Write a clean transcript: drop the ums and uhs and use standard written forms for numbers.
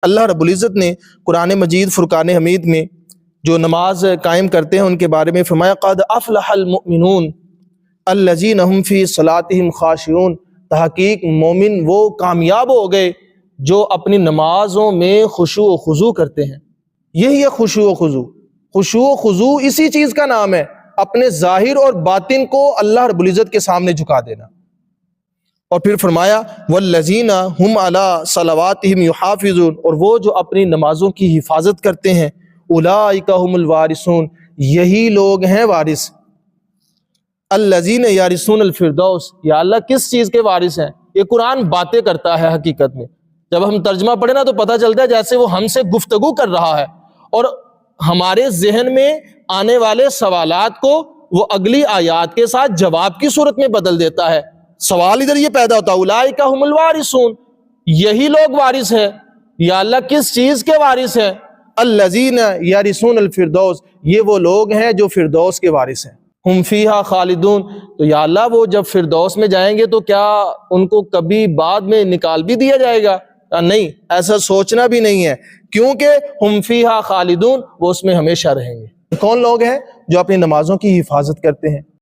اللہ رب العزت نے قرآن مجید فرقان حمید میں جو نماز قائم کرتے ہیں ان کے بارے میں فرمایا قد افلح المؤمنون الذین هم فی صلاتهم خاشعون، تحقیق مومن وہ کامیاب ہو گئے جو اپنی نمازوں میں خشوع و خضوع کرتے ہیں۔ یہی ہے خشوع و خضوع۔ خشوع و خضوع اسی چیز کا نام ہے، اپنے ظاہر اور باطن کو اللہ رب العزت کے سامنے جھکا دینا۔ اور پھر فرمایا والذین هم علی صلواتهم یحافظون، اور وہ جو اپنی نمازوں کی حفاظت کرتے ہیں، اولئک هم الوارثون، یہی لوگ ہیں وارث۔ الذین یرثون الفردوس، یا اللہ کس چیز کے وارث ہیں؟ یہ قرآن باتیں کرتا ہے حقیقت میں، جب ہم ترجمہ پڑھیں نا تو پتہ چلتا ہے جیسے وہ ہم سے گفتگو کر رہا ہے، اور ہمارے ذہن میں آنے والے سوالات کو وہ اگلی آیات کے ساتھ جواب کی صورت میں بدل دیتا ہے۔ سوال ادھر یہ پیدا ہوتا ہے اولئک هم الوارثون، یہی لوگ وارث ہیں۔ یا اللہ کس چیز کے وارث ہیں؟ الذین یرثون الفردوس، یہ وہ لوگ ہیں جو فردوس کے وارث ہیں۔ ہم فیہا خالدون، تو یا اللہ وہ جب فردوس میں جائیں گے تو کیا ان کو کبھی بعد میں نکال بھی دیا جائے گا؟ نہیں، ایسا سوچنا بھی نہیں ہے، کیونکہ ہم فیہا خالدون، وہ اس میں ہمیشہ رہیں گے۔ کون لوگ ہیں جو اپنی نمازوں کی حفاظت کرتے ہیں؟